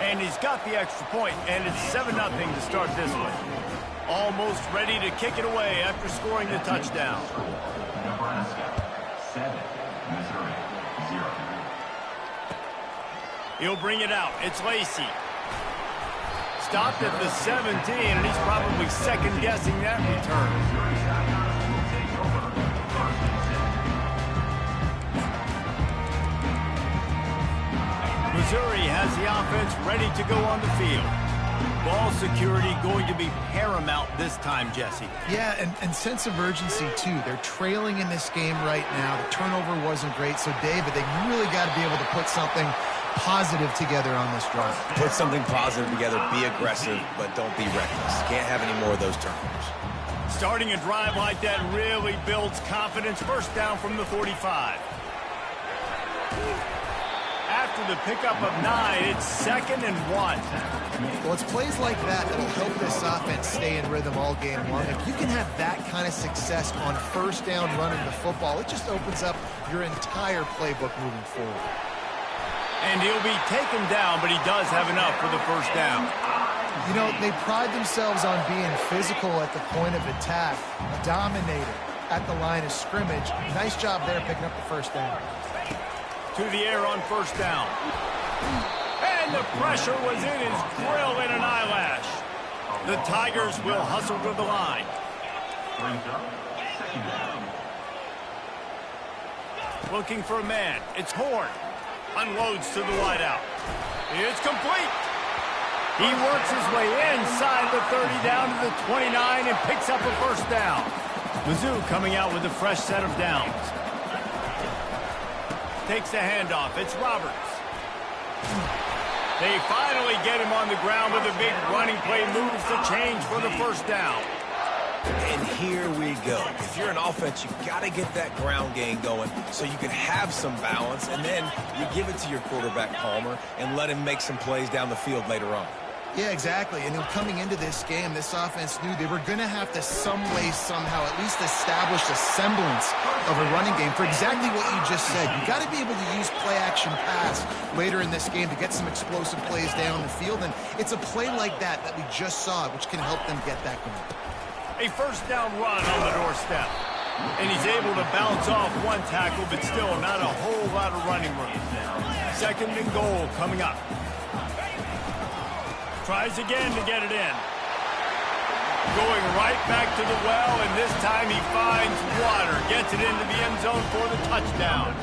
And he's got the extra point, and it's 7-0 to start this one. Almost ready to kick it away after scoring the touchdown. Nebraska 7, Missouri 0. He'll bring it out. It's Lacey. Stopped at the 17, and he's probably second-guessing that return. Missouri has the offense ready to go on the field. Ball security going to be paramount this time, Jesse. Yeah, and sense of urgency, too. They're trailing in this game right now. The turnover wasn't great, so, David, they really got to be able to put something positive together on this drive. Put something positive together, be aggressive, but don't be reckless. Can't have any more of those turnovers. Starting a drive like that really builds confidence. First down from the 45. After the pickup of 9, it's 2nd and 1. Well, it's plays like that that'll help this offense stay in rhythm all game long. If you can have that kind of success on first down running the football, it just opens up your entire playbook moving forward. And he'll be taken down, but he does have enough for the first down. You know, they pride themselves on being physical at the point of attack, dominated at the line of scrimmage. Nice job there picking up the first down. To the air on first down. And the pressure was in his grill and an eyelash. The Tigers will hustle to the line. Looking for a man. It's Horn. Unloads to the wideout. It's complete. He works his way inside the 30 down to the 29 and picks up a first down. Mizzou coming out with a fresh set of downs. Takes the handoff. It's Roberts. They finally get him on the ground with a big running play. Moves the change for the first down. And here we go. If you're an offense, you've got to get that ground game going so you can have some balance, and then you give it to your quarterback, Palmer, and let him make some plays down the field later on. Yeah, exactly. And coming into this game, this offense knew they were going to have to some way, somehow, at least establish a semblance of a running game for exactly what you just said. You got to be able to use play-action pass later in this game to get some explosive plays down the field. And it's a play like that we just saw, which can help them get that going. A first down run on the doorstep. And he's able to bounce off one tackle, but still not a whole lot of running room. 2nd and goal coming up. Tries again to get it in. Going right back to the well, and this time he finds water. Gets it into the end zone for the touchdown.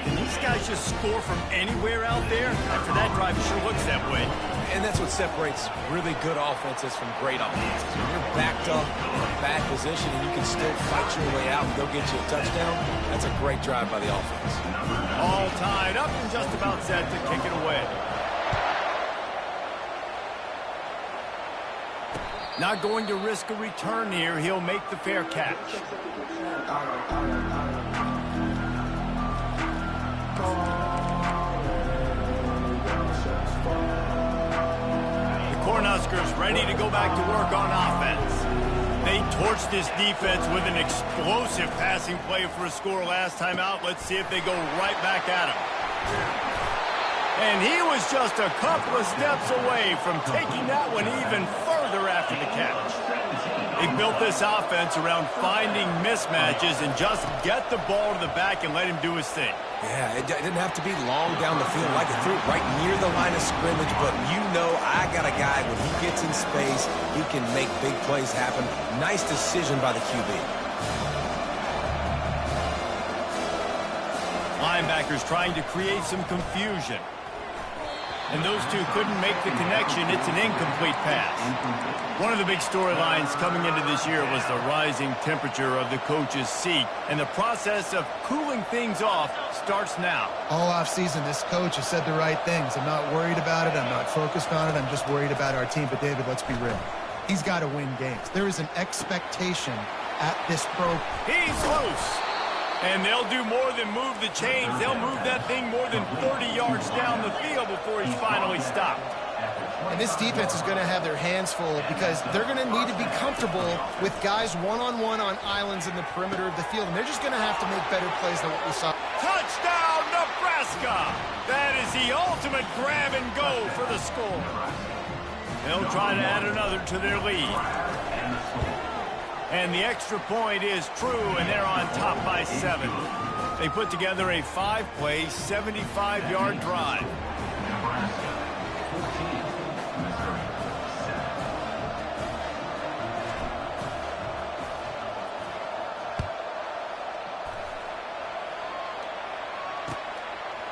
Can these guys just score from anywhere out there? After that drive, it sure looks that way. And that's what separates really good offenses from great offenses. When you're backed up in a bad position and you can still fight your way out and go get you a touchdown, that's a great drive by the offense. All tied up and just about set to kick it away. Not going to risk a return here. He'll make the fair catch. The Cornhuskers ready to go back to work on offense. They torched this defense with an explosive passing play for a score last time out. Let's see if they go right back at him. And he was just a couple of steps away from taking that one even further after the catch. They built this offense around finding mismatches and just get the ball to the back and let him do his thing. Yeah, it didn't have to be long down the field. Like it threw it right near the line of scrimmage, but you know I got a guy, when he gets in space, he can make big plays happen. Nice decision by the QB. Linebackers trying to create some confusion. And those two couldn't make the connection. It's an incomplete pass. One of the big storylines coming into this year was the rising temperature of the coach's seat. And the process of cooling things off starts now. All offseason, this coach has said the right things. I'm not worried about it. I'm not focused on it. I'm just worried about our team. But, David, let's be real. He's got to win games. There is an expectation at this program. He's loose. And they'll do more than move the chains. They'll move that thing more than 30 yards down the field before he's finally stopped. And this defense is going to have their hands full because they're going to need to be comfortable with guys one-on-one on islands in the perimeter of the field. And they're just going to have to make better plays than what we saw. Touchdown, Nebraska! Nebraska. That is the ultimate grab and go for the score. They'll try to add another to their lead. And the extra point is true, and they're on top by 7. They put together a 5-play, 75-yard drive. Nebraska 14, Missouri 7.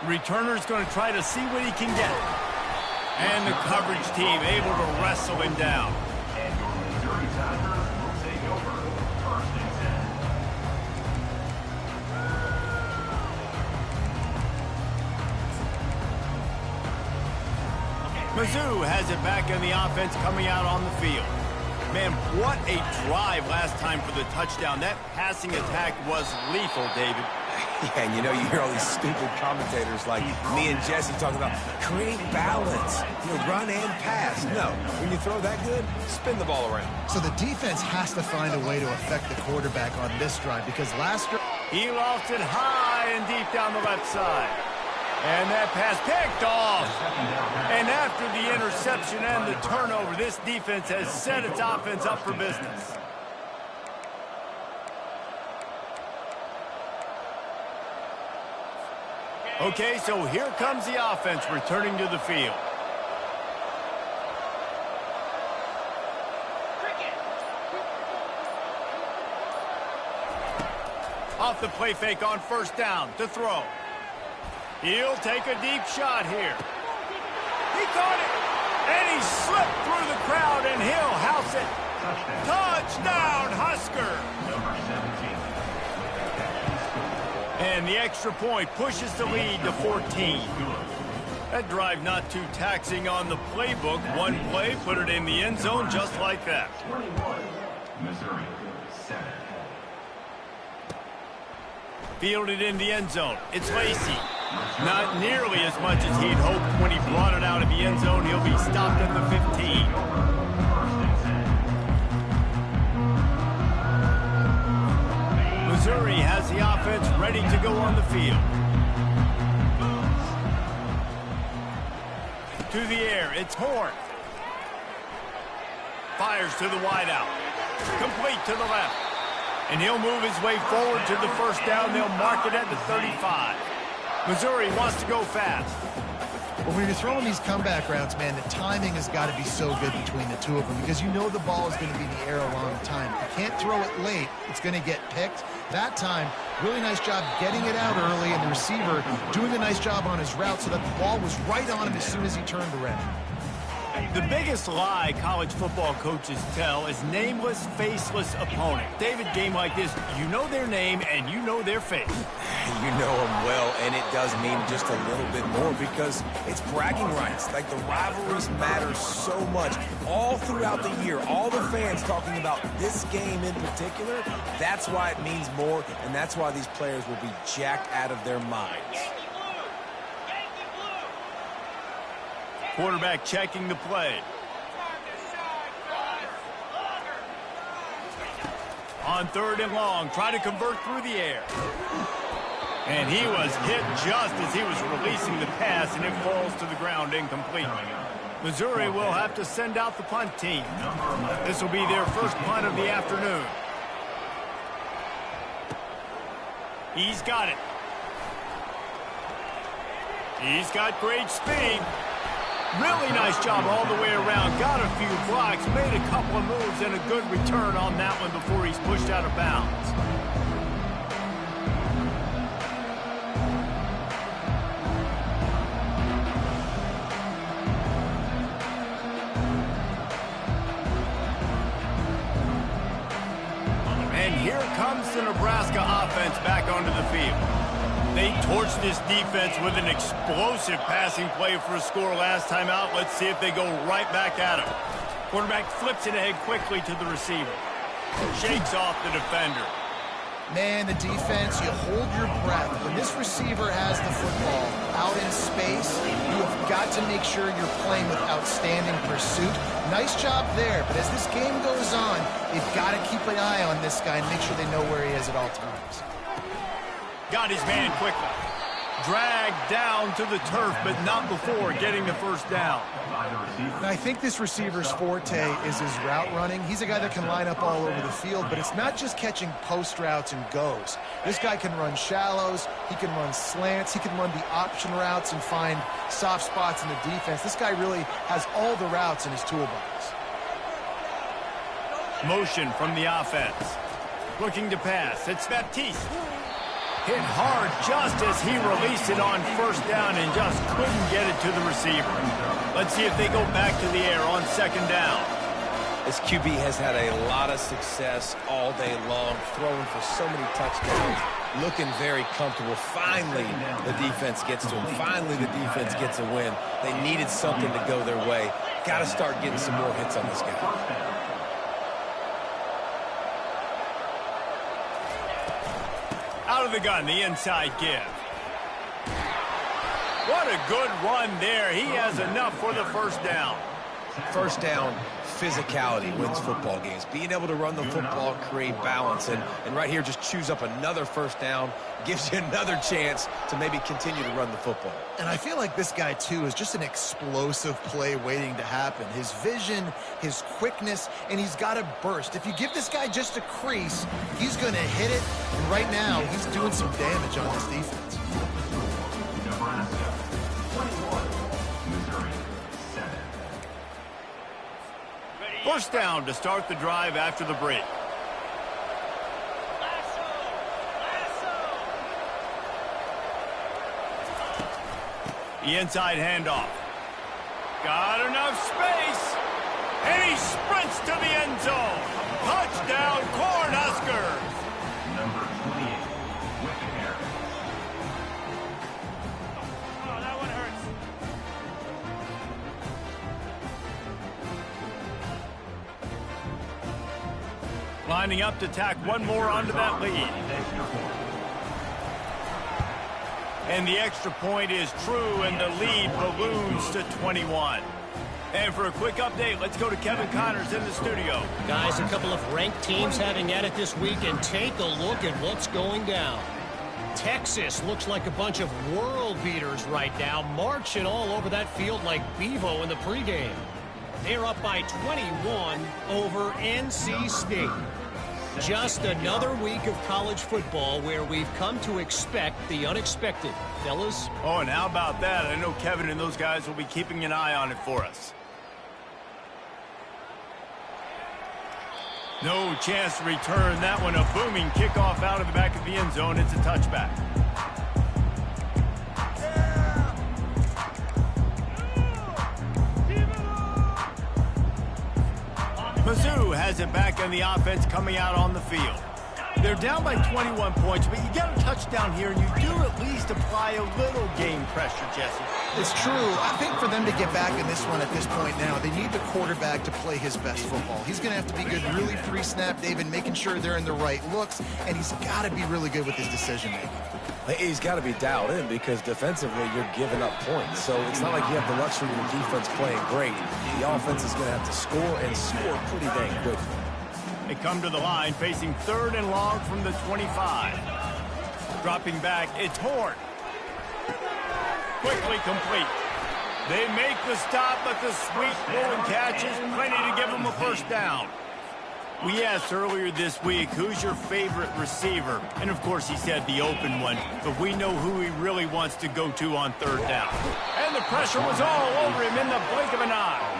Returner's going to try to see what he can get. And the coverage team able to wrestle him down. And your Missouri Tigers will take over 1st and 10. Mizzou has it back in the offense coming out on the field. Man, what a drive last time for the touchdown. That passing attack was lethal, David. Yeah, and you know, you hear all these stupid commentators like me and Jesse talking about create balance, run and pass. No, when you throw that good, spin the ball around. So the defense has to find a way to affect the quarterback on this drive because last drive... He lost it high and deep down the left side. And that pass picked off. And after the interception and the turnover, this defense has set its offense up for business. Okay, so here comes the offense returning to the field. Off the play fake on first down to throw. He'll take a deep shot here. He caught it, and he slipped through the crowd, and he'll house it. Touchdown, Husker! Number 17. And the extra point pushes the lead to 14. That drive not too taxing on the playbook. One play, put it in the end zone just like that. 21, Missouri 7. Fielded in the end zone. It's Lacey. Not nearly as much as he'd hoped when he brought it out of the end zone. He'll be stopped at the 15. 1st and 10. Missouri has the offense ready to go on the field. To the air, it's Horn. Fires to the wideout. Complete to the left. And he'll move his way forward to the first down. They'll mark it at the 35. Missouri wants to go fast. Well, when you're throwing these comeback routes, man, the timing has got to be so good between the two of them because you know the ball is going to be in the air a long time. If you can't throw it late, it's going to get picked. That time, really nice job getting it out early, and the receiver doing a nice job on his route so that the ball was right on him as soon as he turned around. The biggest lie college football coaches tell is nameless, faceless opponent. David, game like this, you know their name and you know their face. You know them well, and it does mean just a little bit more because it's bragging rights. Like, the rivalries matter so much all throughout the year. All the fans talking about this game in particular, that's why it means more, and that's why these players will be jacked out of their minds. Quarterback checking the play. On 3rd and long, try to convert through the air. And he was hit just as he was releasing the pass, and it falls to the ground incomplete. Missouri will have to send out the punt team. This will be their first punt of the afternoon. He's got it. He's got great speed. Really nice job all the way around. Got a few blocks, made a couple of moves, and a good return on that one before he's pushed out of bounds. And here comes the Nebraska offense back onto the field. They torched this defense with an explosive passing play for a score last time out. Let's see if they go right back at him. Quarterback flips it ahead quickly to the receiver. Shakes off the defender. Man, the defense, you hold your breath. When this receiver has the football out in space, you have got to make sure you're playing with outstanding pursuit. Nice job there, but as this game goes on, you've got to keep an eye on this guy and make sure they know where he is at all times. Got his man quickly. Dragged down to the turf, but not before getting the first down. And I think this receiver's forte is his route running. He's a guy that can line up all over the field, but it's not just catching post routes and goes. This guy can run shallows, he can run slants, he can run the option routes and find soft spots in the defense. This guy really has all the routes in his toolbox. Motion from the offense. Looking to pass. It's Baptiste. Hit hard just as he released it on first down and just couldn't get it to the receiver. Let's see if they go back to the air on second down. This QB has had a lot of success all day long, throwing for so many touchdowns, looking very comfortable. Finally, the defense gets to him. Finally, the defense gets a win. They needed something to go their way. Got to start getting some more hits on this guy. Out of the gun, the inside give. What a good run there. He has enough for the first down. First down, physicality wins football games. Being able to run the football, create balance, and right here just choose up another first down, gives you another chance to maybe continue to run the football. And I feel like this guy, too, is just an explosive play waiting to happen. His vision, his quickness, and he's got a burst. If you give this guy just a crease, he's going to hit it. And right now, he's doing some damage on this defense. Nebraska, 21. Missouri, 7. First down to start the drive after the break. The inside handoff. Got enough space. And he sprints to the end zone. Touchdown, Cornhuskers. Number 28, Whitaker. Oh, that one hurts. Lining up to tack one more onto that lead. And the extra point is true, and the lead balloons to 21. And for a quick update, let's go to Kevin Connors in the studio. Guys, a couple of ranked teams having at it this week, and take a look at what's going down. Texas looks like a bunch of world beaters right now, marching all over that field like Bevo in the pregame. They're up by 21 over NC State. Just another week of college football where we've come to expect the unexpected. Fellas? Oh, and how about that? I know Kevin and those guys will be keeping an eye on it for us. No chance to return that one. A booming kickoff out of the back of the end zone. It's a touchback. Mizzou has it back in the offense coming out on the field. They're down by 21 points, but you get a touchdown here, and you do at least apply a little game pressure, Jesse. It's true. I think for them to get back in this one at this point now, they need the quarterback to play his best football. He's going to have to be good really pre-snap, David, making sure they're in the right looks, and he's got to be really good with his decision-making. He's got to be dialed in because defensively you're giving up points. So it's not like you have the luxury of the defense playing great. The offense is going to have to score and score pretty dang quickly. They come to the line facing third and long from the 25. Dropping back, it's Horn. Quickly complete. They make the stop, but the sweet rolling catch is plenty to give them a first down. We asked earlier this week, who's your favorite receiver? And, of course, he said the open one, but we know who he really wants to go to on third down. And the pressure was all over him in the blink of an eye.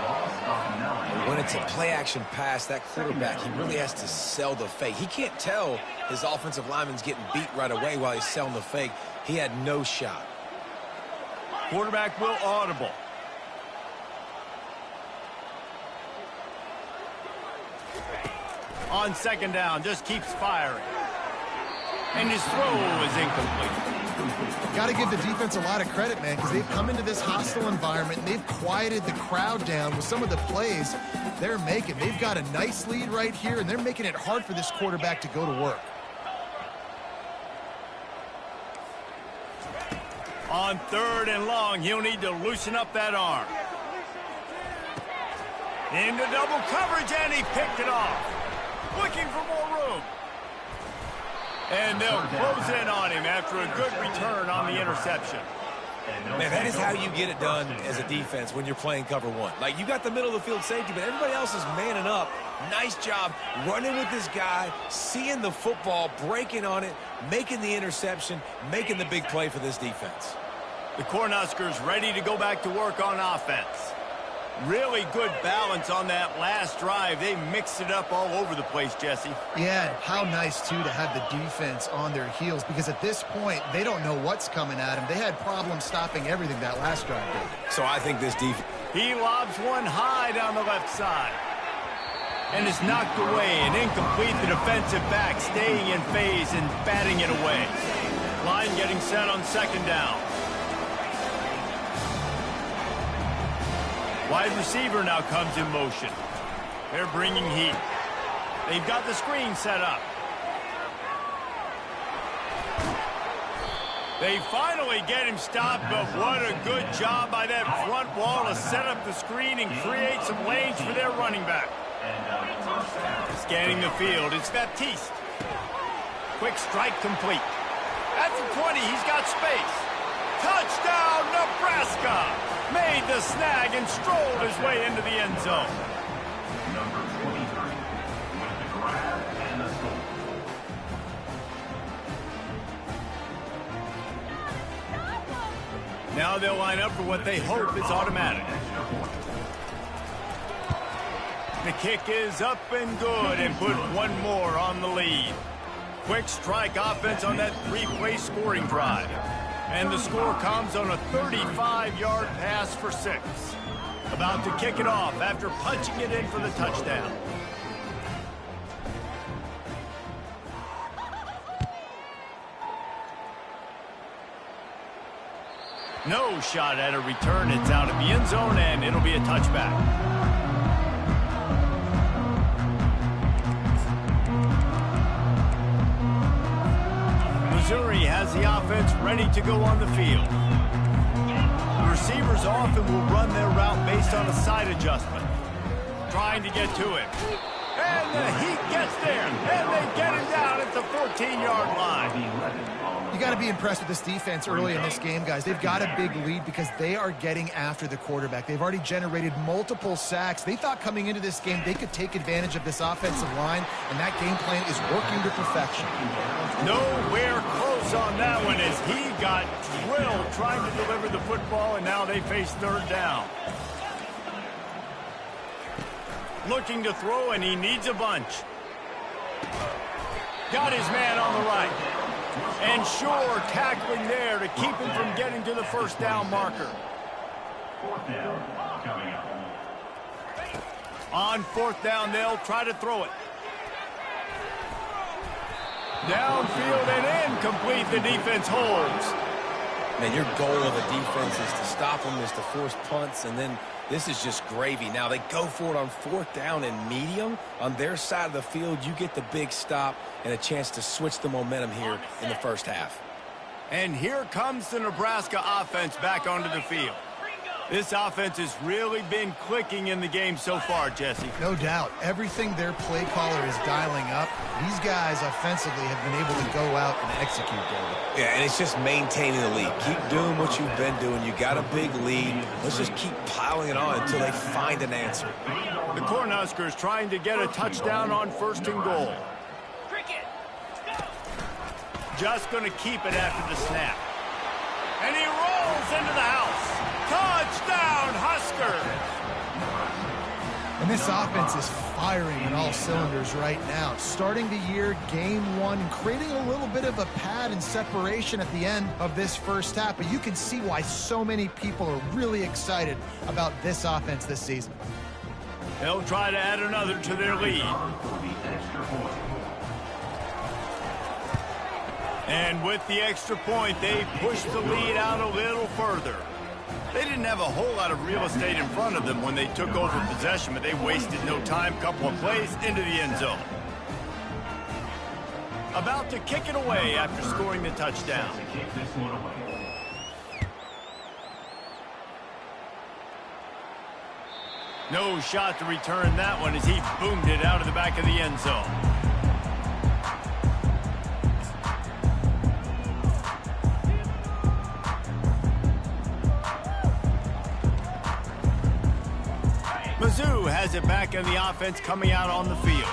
When it's a play-action pass, that quarterback, he really has to sell the fake. He can't tell his offensive lineman's getting beat right away while he's selling the fake. He had no shot. Quarterback will audible. On second down, just keeps firing. And his throw is incomplete. Got to give the defense a lot of credit, man, because they've come into this hostile environment and they've quieted the crowd down with some of the plays they're making. They've got a nice lead right here, and they're making it hard for this quarterback to go to work. On third and long, he'll need to loosen up that arm. Into double coverage, and he picked it off. Looking for more room. And they'll close in on him after a good return on the interception. Man, that is how you get it done as a defense when you're playing cover one. Like, you got the middle of the field safety, but everybody else is manning up. Nice job running with this guy, seeing the football, breaking on it, making the interception, making the big play for this defense. The Cornhuskers ready to go back to work on offense. Really good balance on that last drive. They mixed it up all over the place, Jesse. Yeah, how nice, too, to have the defense on their heels, because at this point, they don't know what's coming at them. They had problems stopping everything that last drive did. So I think this defense... He lobs one high down the left side. And is knocked away and incomplete. The defensive back staying in phase and batting it away. Line getting set on second down. Wide receiver now comes in motion. They're bringing heat. They've got the screen set up. They finally get him stopped, but what a good job by that front wall to set up the screen and create some lanes for their running back. Scanning the field, it's Baptiste. Quick strike complete. At the 20, he's got space. Touchdown, Nebraska! Made the snag and strolled his way into the end zone. Number 23 with the grab and the score. Now they'll line up for what they hope is automatic. The kick is up and good and put one more on the lead. Quick strike offense on that three-play scoring drive. And the score comes on a 35-yard pass for 6. About to kick it off after punching it in for the touchdown. No shot at a return. It's out of the end zone, and it'll be a touchback. Missouri has the offense ready to go on the field. The receivers often will run their route based on a side adjustment. Trying to get to it. And the heat gets there. And they get him down at the 14-yard line. You got to be impressed with this defense early in this game, guys. They've got a big lead because they are getting after the quarterback. They've already generated multiple sacks. They thought coming into this game they could take advantage of this offensive line, and that game plan is working to perfection. Nowhere close on that one as he got drilled trying to deliver the football, and now they face third down. Looking to throw, and he needs a bunch. Got his man on the right. And sure, tackling there to keep him from getting to the first down marker. Fourth down coming up. On fourth down, they'll try to throw it. Downfield and incomplete. The defense holds. Man, your goal of a defense is to stop them, is to force punts, and then this is just gravy. Now they go for it on fourth down and medium. On their side of the field, you get the big stop and a chance to switch the momentum here in the first half. And here comes the Nebraska offense back onto the field. This offense has really been clicking in the game so far, Jesse. No doubt. Everything their play caller is dialing up, these guys offensively have been able to go out and execute, David. Yeah, and it's just maintaining the lead. Keep doing what you've been doing. You got a big lead. Let's just keep piling it on until they find an answer. The Cornhuskers trying to get a touchdown on first and goal. Just going to keep it after the snap. And he rolls into the house. Touchdown, Huskers! And this offense is firing on all cylinders right now. Starting the year, game one, and creating a little bit of a pad and separation at the end of this first half. But you can see why so many people are really excited about this offense this season. They'll try to add another to their lead. And with the extra point, they push the lead out a little further. They didn't have a whole lot of real estate in front of them when they took over possession, but they wasted no time. Couple of plays into the end zone. About to kick it away after scoring the touchdown. No shot to return that one as he boomed it out of the back of the end zone. Mizzou has it back in the offense coming out on the field.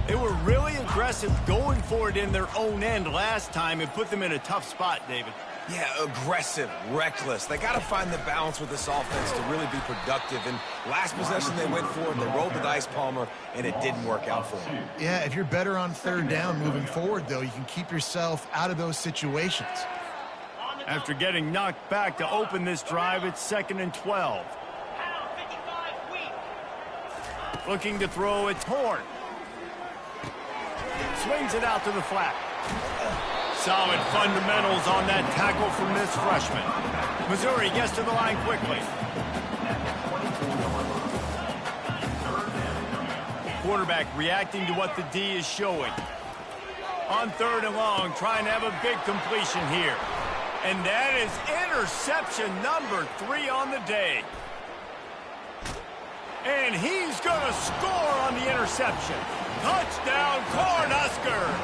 They were really aggressive going for it in their own end last time and put them in a tough spot, David. Yeah, aggressive, reckless. They got to find the balance with this offense to really be productive. And last possession they went for it, they rolled the dice, Palmer, and it didn't work out for them. Yeah, if you're better on third down moving forward, though, you can keep yourself out of those situations. After getting knocked back to open this drive, it's 2nd and 12. Looking to throw, it's Horn. Swings it out to the flat. Solid fundamentals on that tackle from this freshman. Missouri gets to the line quickly. Quarterback reacting to what the D is showing. On 3rd and long, trying to have a big completion here. And that is interception number 3 on the day. And he's going to score on the interception. Touchdown, Cornhuskers!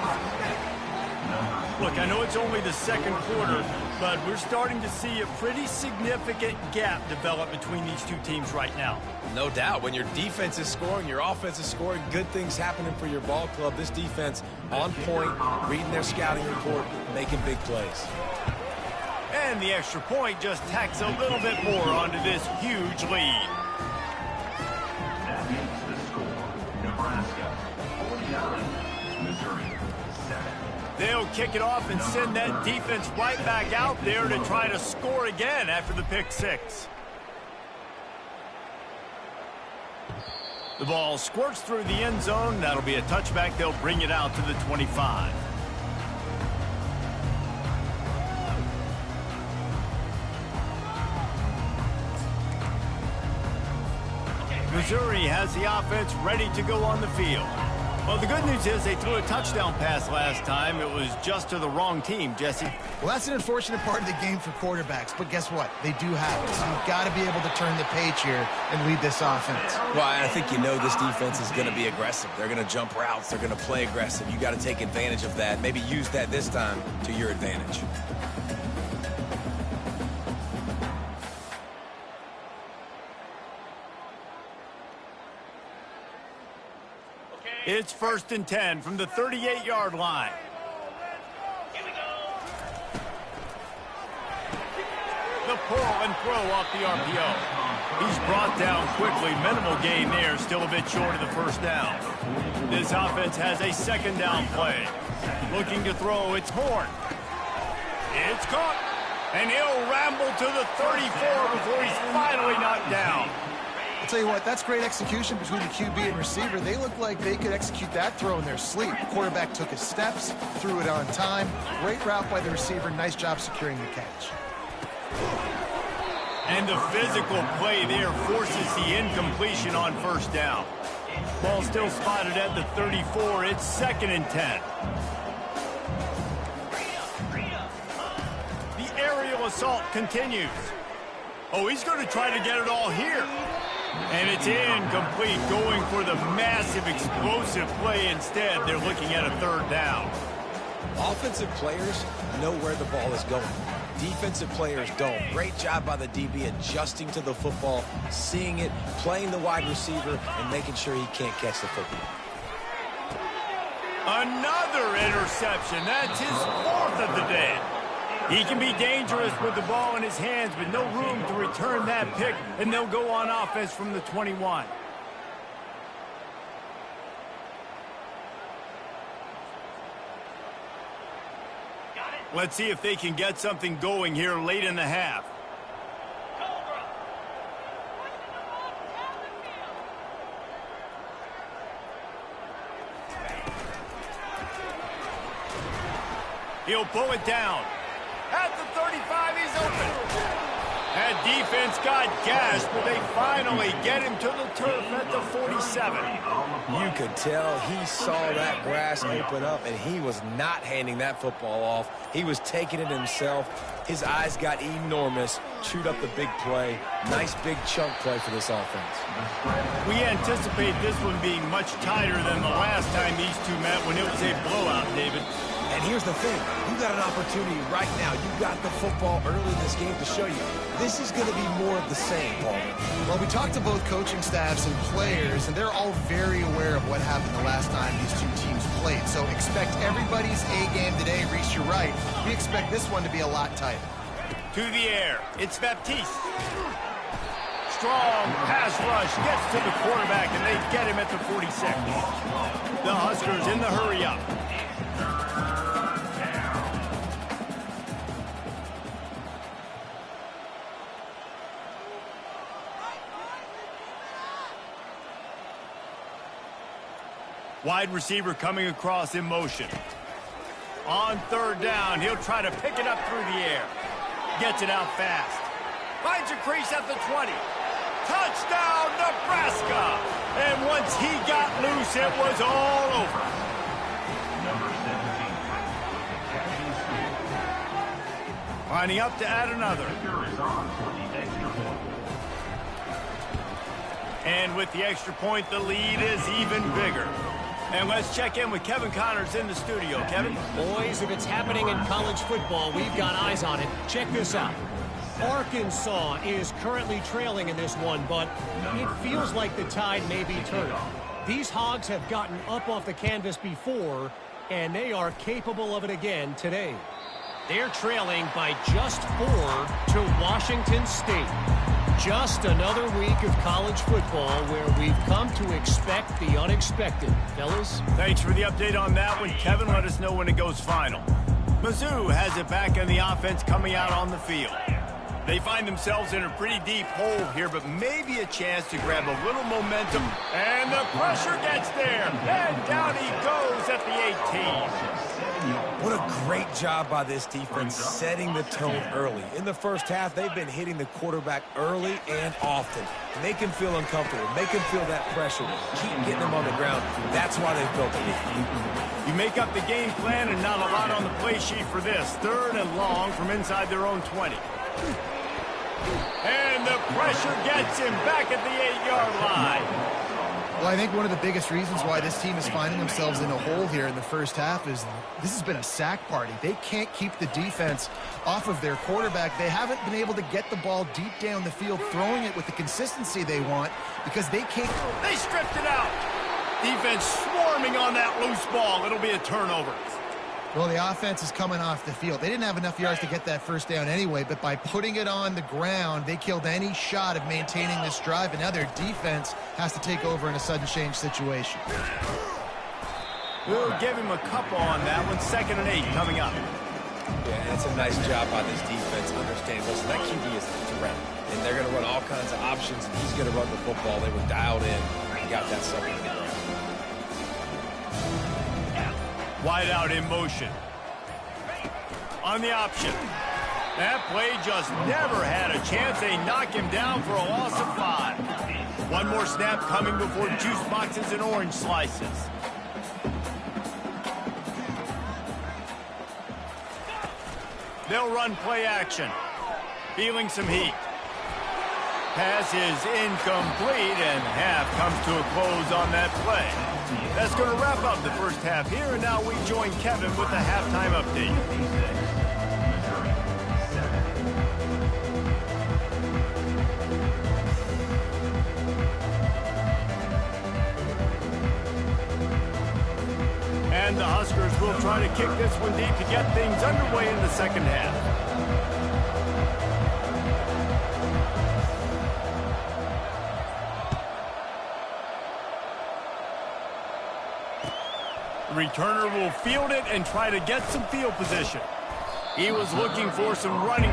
Look, I know it's only the second quarter, but we're starting to see a pretty significant gap develop between these two teams right now. No doubt. When your defense is scoring, your offense is scoring, good things happening for your ball club. This defense on point, reading their scouting report, making big plays. And the extra point just tacks a little bit more onto this huge lead. That makes the score Nebraska 49, Missouri 7. They'll kick it off and send that defense right back out there to try to score again after the pick 6. The ball squirts through the end zone. That'll be a touchback. They'll bring it out to the 25. Missouri has the offense ready to go on the field. Well, the good news is they threw a touchdown pass last time. It was just to the wrong team, Jesse. Well, that's an unfortunate part of the game for quarterbacks, but guess what? They do have it, so you've got to be able to turn the page here and lead this offense. Well, I think you know this defense is going to be aggressive. They're going to jump routes. They're going to play aggressive. You got to take advantage of that. Maybe use that this time to your advantage. It's 1st and 10 from the 38-yard line. The pull and throw off the RPO. He's brought down quickly. Minimal gain there, still a bit short of the first down. This offense has a 2nd down play. Looking to throw, it's Horn. It's caught, and he'll ramble to the 34 before he's finally knocked down. I'll tell you what, that's great execution between the QB and receiver. They look like they could execute that throw in their sleep. The quarterback took his steps, threw it on time. Great route by the receiver. Nice job securing the catch. And the physical play there forces the incompletion on 1st down. Ball still spotted at the 34. It's 2nd and 10. The aerial assault continues. Oh, he's going to try to get it all here. And it's incomplete, going for the massive explosive play instead. They're looking at a 3rd down. Offensive players know where the ball is going. Defensive players don't. Great job by the DB adjusting to the football, seeing it, playing the wide receiver, and making sure he can't catch the football. Another interception. That's his 4th of the day. He can be dangerous with the ball in his hands, but no room to return that pick, and they'll go on offense from the 21. Let's see if they can get something going here late in the half. He'll pull it down. At the 35, he's open. That defense got gashed, but they finally get him to the turf at the 47. You could tell he saw that grass open up, and he was not handing that football off. He was taking it himself. His eyes got enormous, chewed up the big play. Nice big chunk play for this offense. We anticipate this one being much tighter than the last time these two met when it was a blowout, David. And here's the thing. You got an opportunity right now. You got the football early in this game to show you. This is going to be more of the same, Paul. Well, we talked to both coaching staffs and players, and they're all very aware of what happened the last time these two teams played. So expect everybody's A game today. Reese, you're right. We expect this one to be a lot tighter. To the air, it's Baptiste. Strong pass rush gets to the quarterback, and they get him at the 46. The Huskers in the hurry up. Wide receiver coming across in motion. On third down, he'll try to pick it up through the air. Gets it out fast. Finds a crease at the 20. Touchdown, Nebraska! And once he got loose, it was all over. Number 17. Lining up to add another. Kicker is on for the extra point. And with the extra point, the lead is even bigger. And let's check in with Kevin Connors in the studio. Kevin? Boys, if it's happening in college football, we've got eyes on it. Check this out. Arkansas is currently trailing in this one, but it feels like the tide may be turning. These Hogs have gotten up off the canvas before, and they are capable of it again today. They're trailing by just 4 to Washington State. Just another week of college football where we've come to expect the unexpected. Fellas? Thanks for the update on that one. Kevin, let us know when it goes final. Mizzou has it back in the offense coming out on the field. They find themselves in a pretty deep hole here, but maybe a chance to grab a little momentum. And the pressure gets there. And down he goes at the 18. What a great job by this defense setting the tone early. In the first half, they've been hitting the quarterback early and often. Make him feel uncomfortable. Make him feel that pressure. Keep getting him on the ground. That's why they've built a lead. You make up the game plan and not a lot on the play sheet for this. Third and long from inside their own 20. And the pressure gets him back at the 8-yard line. Well, I think one of the biggest reasons why this team is finding themselves in a hole here in the first half is this has been a sack party. They can't keep the defense off of their quarterback. They haven't been able to get the ball deep down the field, throwing it with the consistency they want because they can't. They stripped it out. Defense swarming on that loose ball. It'll be a turnover. Well, the offense is coming off the field. They didn't have enough yards to get that first down anyway, but by putting it on the ground, they killed any shot of maintaining this drive, and now their defense has to take over in a sudden change situation. We'll give him a couple on that one. 2nd and 8 coming up. Yeah, that's a nice job by this defense. Understand, listen, that QB is a threat, and they're going to run all kinds of options, and he's going to run the football. They were dialed in and got that second down. Wide out in motion. On the option. That play just never had a chance. They knock him down for a loss of 5. One more snap coming before juice boxes and orange slices. They'll run play action. Feeling some heat. Pass is incomplete, and half comes to a close on that play. That's going to wrap up the first half here, and now we join Kevin with the halftime update. And the Huskers will try to kick this one deep to get things underway in the second half. The returner will field it and try to get some field position. He was looking for some running.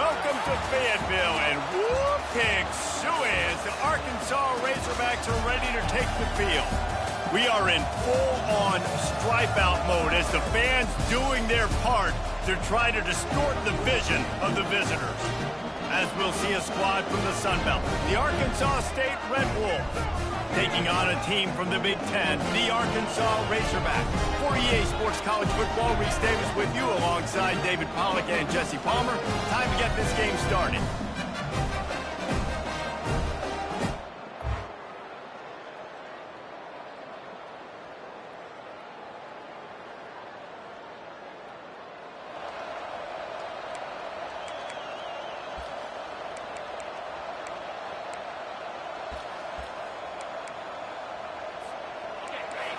welcome to Fayetteville, and whoop, pig suey as the Arkansas Razorbacks are ready to take the field. We are in full-on stripe-out mode as the fans doing their part to try to distort the vision of the visitors. As we'll see a squad from the Sun Belt, the Arkansas State Red Wolves, taking on a team from the Big Ten, the Arkansas Razorbacks. For EA Sports College Football, Reese Davis with you alongside David Pollack and Jesse Palmer. Time to get this game started.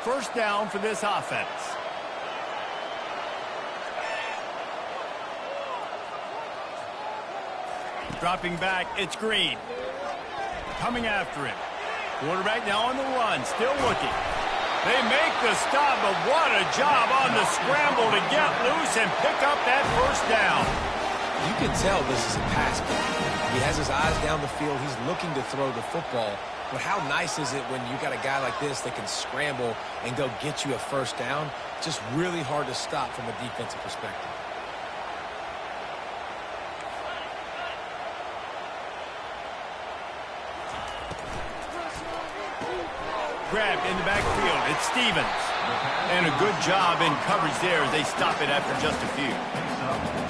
First down for this offense. Dropping back, it's Green. Coming after him. Quarterback now on the run, still looking. They make the stop, but what a job on the scramble to get loose and pick up that first down. You can tell this is a pass play. He has his eyes down the field. He's looking to throw the football. But how nice is it when you got a guy like this that can scramble and go get you a first down? Just really hard to stop from a defensive perspective. Grabbed in the backfield. It's Stevens. And a good job in coverage there as they stop it after just a few.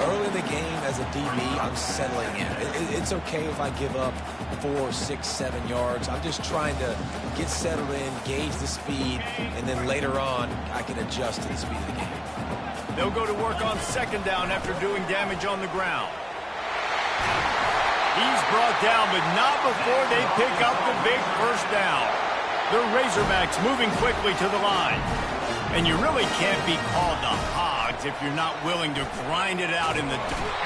Early in the game as a DB, I'm settling in. It's okay if I give up 4, 6, 7 yards. I'm just trying to get settled in, gauge the speed, and then later on, I can adjust to the speed of the game. They'll go to work on second down after doing damage on the ground. He's brought down, but not before they pick up the big first down. The Razorbacks moving quickly to the line. And you really can't be called the Hogs if you're not willing to grind it out in the...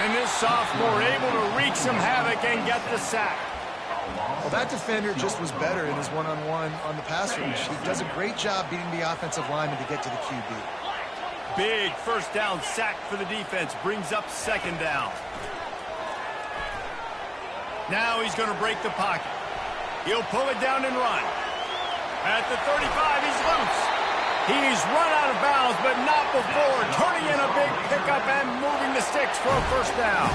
And this sophomore able to wreak some havoc and get the sack. Well, that defender just was better in his one-on-one on the pass rush. He does a great job beating the offensive lineman to get to the QB. Big first down sack for the defense. Brings up second down. Now he's going to break the pocket. He'll pull it down and run. At the 35, he's loose. He's run out of bounds, but not before turning in a big pickup and moving the sticks for a first down.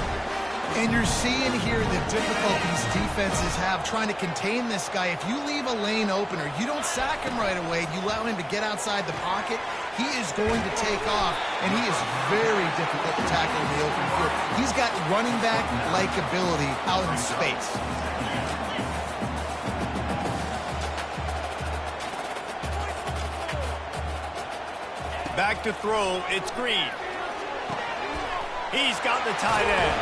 And you're seeing here the difficulties defenses have trying to contain this guy. If you leave a lane open or you don't sack him right away, you allow him to get outside the pocket, he is going to take off, and he is very difficult to tackle in the open field. He's got running back-like ability out in space. Back to throw, it's Green. He's got the tight end.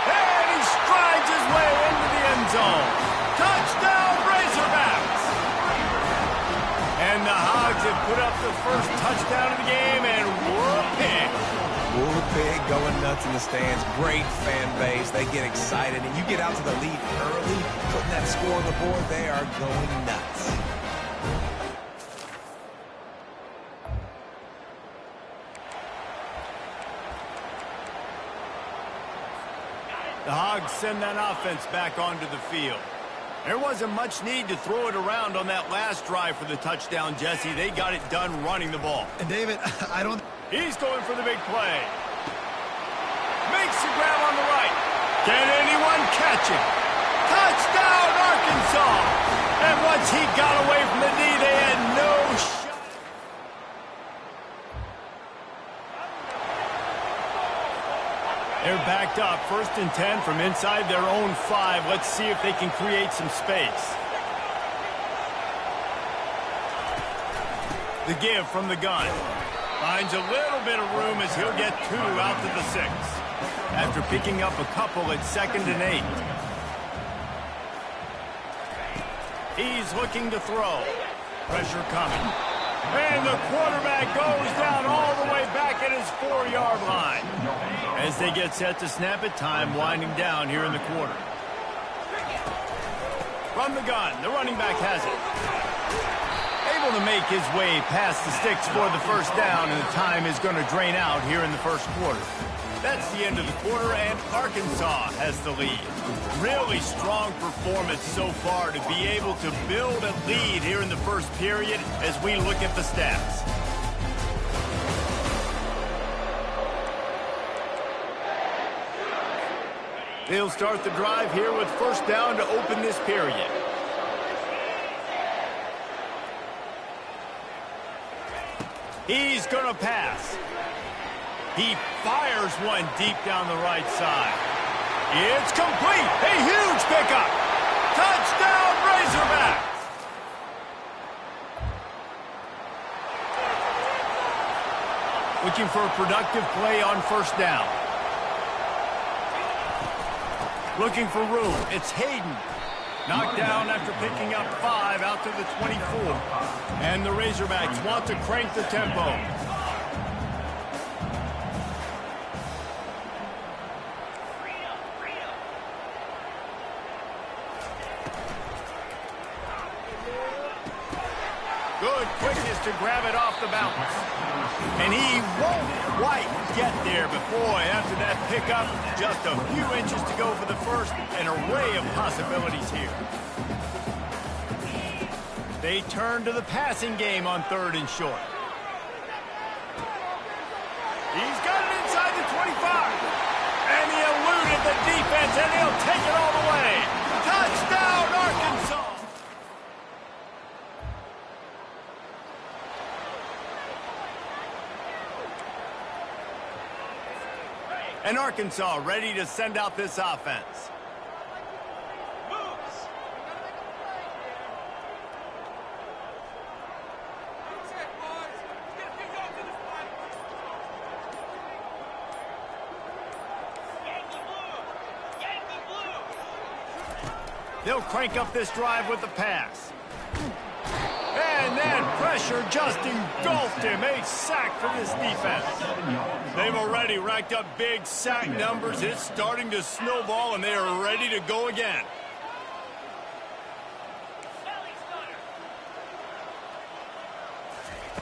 And he strides his way into the end zone. Touchdown, Razorbacks! And the Hogs have put up the first touchdown of the game, and whoop-pig. Whoop-pig going nuts in the stands. Great fan base. They get excited, and you get out to the lead early, putting that score on the board, they are going nuts. The Hogs send that offense back onto the field. There wasn't much need to throw it around on that last drive for the touchdown, Jesse. They got it done running the ball. And David, I don't... He's going for the big play. Makes the grab on the right. Can anyone catch him? Touchdown, Arkansas! And once he got away from the knee, they had no shot. They're backed up, 1st and 10 from inside their own 5. Let's see if they can create some space. The give from the gun. Finds a little bit of room as he'll get 2 out to the 6. After picking up a couple at 2nd and 8. He's looking to throw. Pressure coming. And the quarterback goes down all the way back at his 4-yard line. As they get set to snap it, time winding down here in the quarter. From the gun, the running back has it. Able to make his way past the sticks for the first down, and the time is going to drain out here in the first quarter. That's the end of the quarter, and Arkansas has the lead. Really strong performance so far to be able to build a lead here in the first period as we look at the stats. They'll start the drive here with first down to open this period. He's going to pass. He fires one deep down the right side. It's complete. A huge pickup. Touchdown, Razorbacks. Looking for a productive play on first down. Looking for room. It's Hayden. Knocked down after picking up 5 out to the 24. And the Razorbacks want to crank the tempo. Good quickness to grab it off the bounce. And he won't quite get there, but boy, after that pickup, just a few inches to go for the first. An array of possibilities here. They turn to the passing game on 3rd and short. He's got it inside the 25. And he eluded the defense, and he'll take it all the way. Touchdown, Arkansas! And Arkansas ready to send out this offense. They'll crank up this drive with the pass. And then pressure just engulfed him. A sack for this defense. They've already racked up big sack numbers. It's starting to snowball, and they are ready to go again.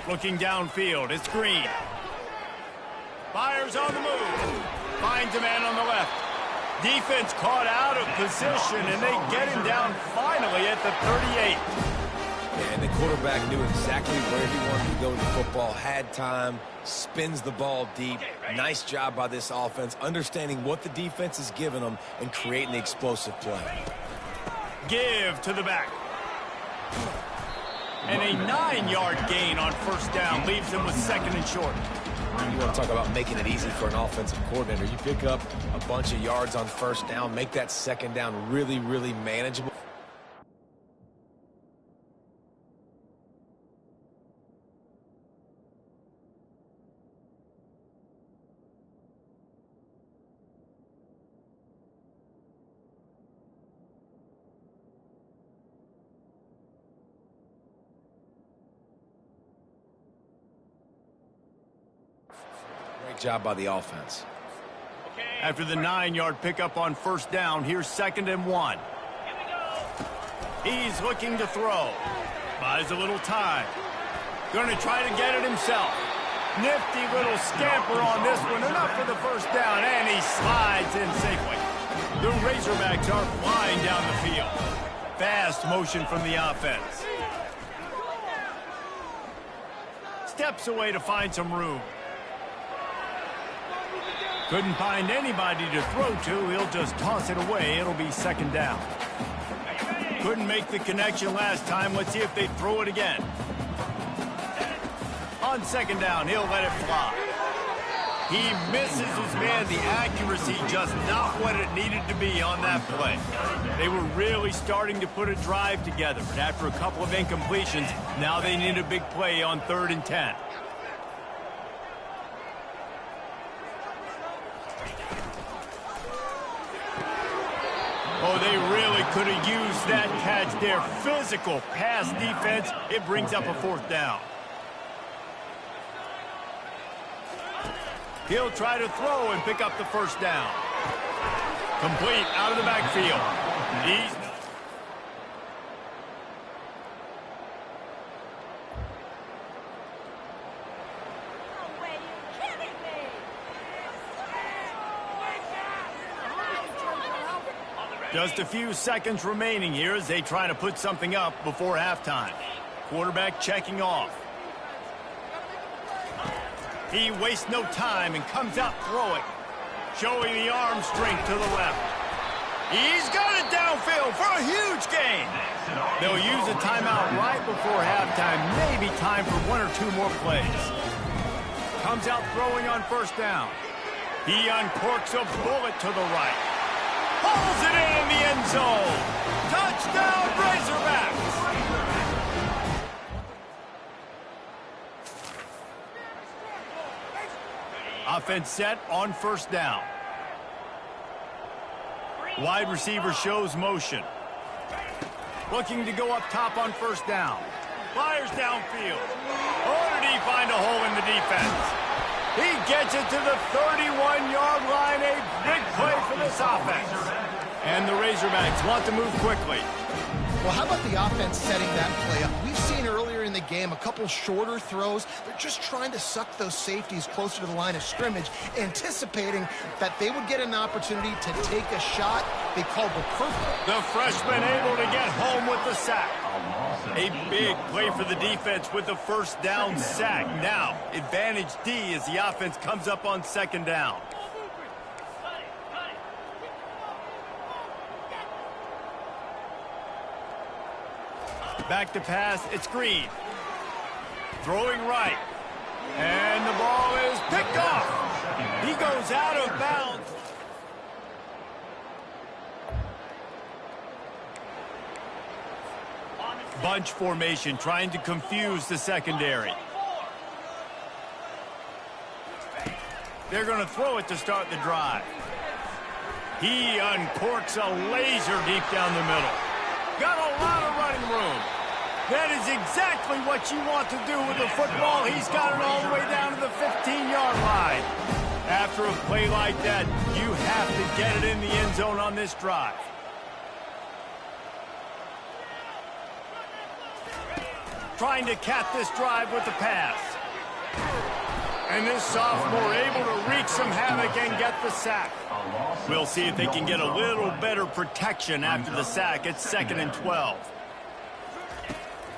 Looking downfield, it's Green. Fires on the move. Finds a man on the left. Defense caught out of position, and they get him down finally at the 38. And the quarterback knew exactly where he wanted to go with the football, had time, spins the ball deep. Nice job by this offense, understanding what the defense is giving them and creating the explosive play. Give to the back. And a 9-yard gain on first down leaves him with 2nd and short. You want to talk about making it easy for an offensive coordinator. You pick up a bunch of yards on first down, make that 2nd down really, really manageable. Great job by the offense. After the 9-yard pickup on first down, here's 2nd and 1. He's looking to throw. Buys a little time. Going to try to get it himself. Nifty little scamper on this one. Enough for the first down, and he slides in safely. The Razorbacks are flying down the field. Fast motion from the offense. Steps away to find some room. Couldn't find anybody to throw to. He'll just toss it away. It'll be 2nd down. Couldn't make the connection last time. Let's see if they throw it again. On 2nd down, he'll let it fly. He misses his man. The accuracy just not what it needed to be on that play. They were really starting to put a drive together, but after a couple of incompletions, now they need a big play on 3rd and 10. Oh, they really could have used that catch there. Physical pass defense. It brings up a 4th down. He'll try to throw and pick up the first down. Complete out of the backfield. Just a few seconds remaining here as they try to put something up before halftime. Quarterback checking off. He wastes no time and comes out throwing, showing the arm strength to the left. He's got it downfield for a huge gain. They'll use a timeout right before halftime, maybe time for one or two more plays. Comes out throwing on first down. He uncorks a bullet to the right. Pulls it in the end zone. Touchdown, Razorbacks. Offense set on first down. Wide receiver shows motion. Looking to go up top on first down. Fires downfield. Oh, did he find a hole in the defense? He gets it to the 31-yard line. A big play for this offense. And the Razorbacks want to move quickly. Well, how about the offense setting that play up? We've seen earlier in the game a couple shorter throws. They're just trying to suck those safeties closer to the line of scrimmage, anticipating that they would get an opportunity to take a shot. They called the perfect. The freshman able to get home with the sack. A big play for the defense with the first down sack. Now, advantage D as the offense comes up on second down. Back to pass, it's Green. Throwing right. And the ball is picked off. He goes out of bounds. Bunch formation trying to confuse the secondary. They're going to throw it to start the drive. He uncorks a laser deep down the middle. Got a lot of running room. That is exactly what you want to do with the football. He's got it all the way down to the 15-yard line. After a play like that, you have to get it in the end zone on this drive. Trying to cap this drive with the pass. And this sophomore able to wreak some havoc and get the sack. We'll see if they can get a little better protection after the sack. It's 2nd and 12.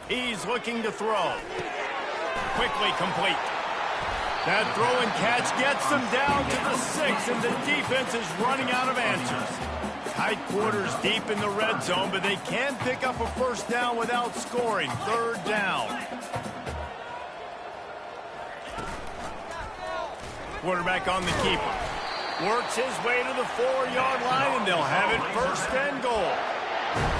He's looking to throw. Quickly complete. That throw and catch gets them down to the 6, and the defense is running out of answers. Tight quarters deep in the red zone, but they can pick up a first down without scoring. 3rd down. Quarterback on the keeper. Works his way to the 4-yard line, and they'll have it 1st and goal.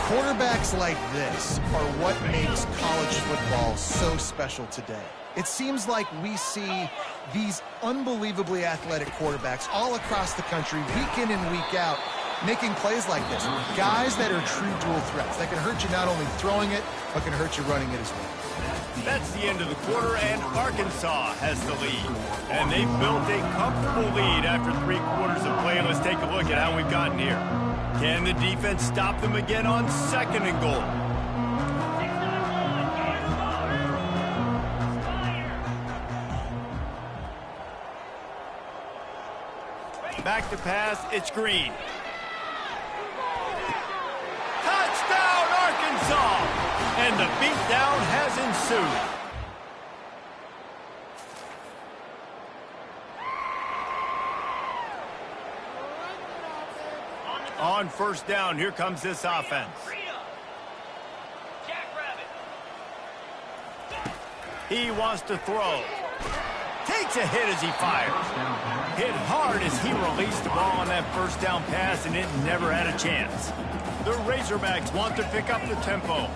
Quarterbacks like this are what makes college football so special today. It seems like we see these unbelievably athletic quarterbacks all across the country, week in and week out, making plays like this. Guys that are true dual threats. That can hurt you not only throwing it, but can hurt you running it as well. That's the end of the quarter, and Arkansas has the lead. And they've built a comfortable lead after 3 quarters of play. Let's take a look at how we've gotten here. Can the defense stop them again on 2nd and goal? Back to pass, it's Green. Touchdown, Arkansas! And the beatdown has ensued. On first down, here comes this offense. He wants to throw. Takes a hit as he fires. Hit hard as he released the ball on that first down pass, and it never had a chance. The Razorbacks want to pick up the tempo.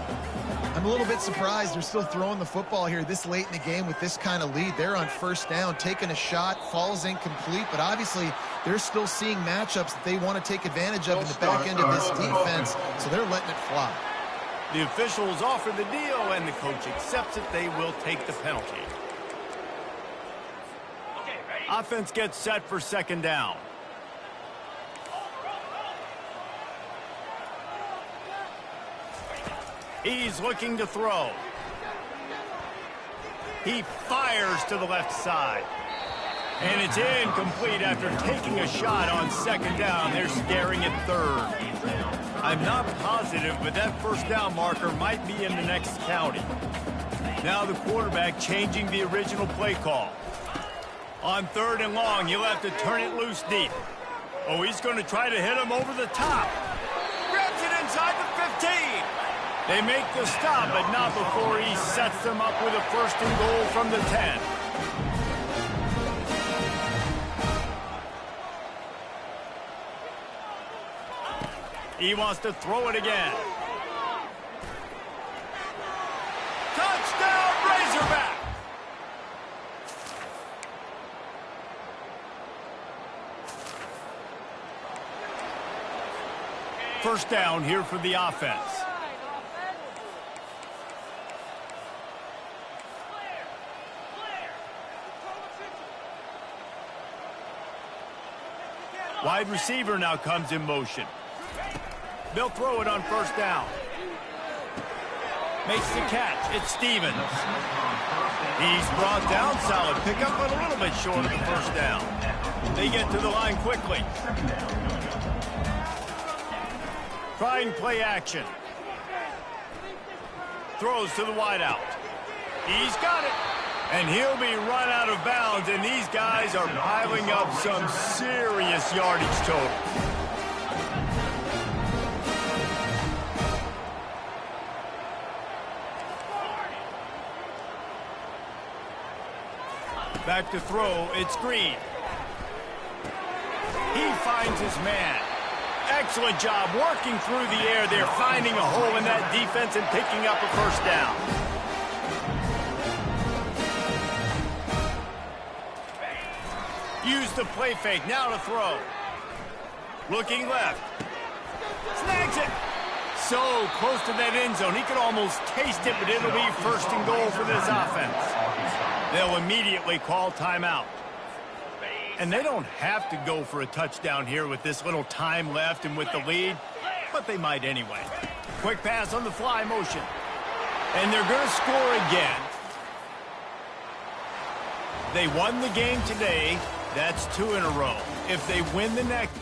I'm a little bit surprised they're still throwing the football here this late in the game with this kind of lead. They're on first down, taking a shot, falls incomplete, but obviously they're still seeing matchups that they want to take advantage of in the back end of this defense, so they're letting it fly. The officials offer the deal, and the coach accepts it. They will take the penalty. Offense gets set for 2nd down. He's looking to throw. He fires to the left side. And it's incomplete after taking a shot on 2nd down. They're staring at 3rd. I'm not positive, but that first down marker might be in the next county. Now the quarterback changing the original play call. On 3rd and long, he'll have to turn it loose deep. Oh, he's going to try to hit him over the top. Grabs it inside the 15. They make the stop, but not before he sets them up with a 1st and goal from the 10. He wants to throw it again. Touchdown, Razorback! First down here for the offense. Wide receiver now comes in motion. They'll throw it on 1st down. Makes the catch. It's Stevens. He's brought down solid. Pick up a little bit short of the 1st down. They get to the line quickly. Trying play action. Throws to the wideout. He's got it. And he'll be run out of bounds, and these guys are piling up some serious yardage total. Back to throw, it's Green. He finds his man. Excellent job working through the air there, finding a hole in that defense and picking up a 1st down. Use the play fake, now to throw. Looking left. Snags it. So close to that end zone, he could almost taste it, but it'll be 1st and goal for this offense. They'll immediately call timeout. And they don't have to go for a touchdown here with this little time left and with the lead, but they might anyway. Quick pass on the fly motion. And they're going to score again. They won the game today. That's 2 in a row. If they win the next...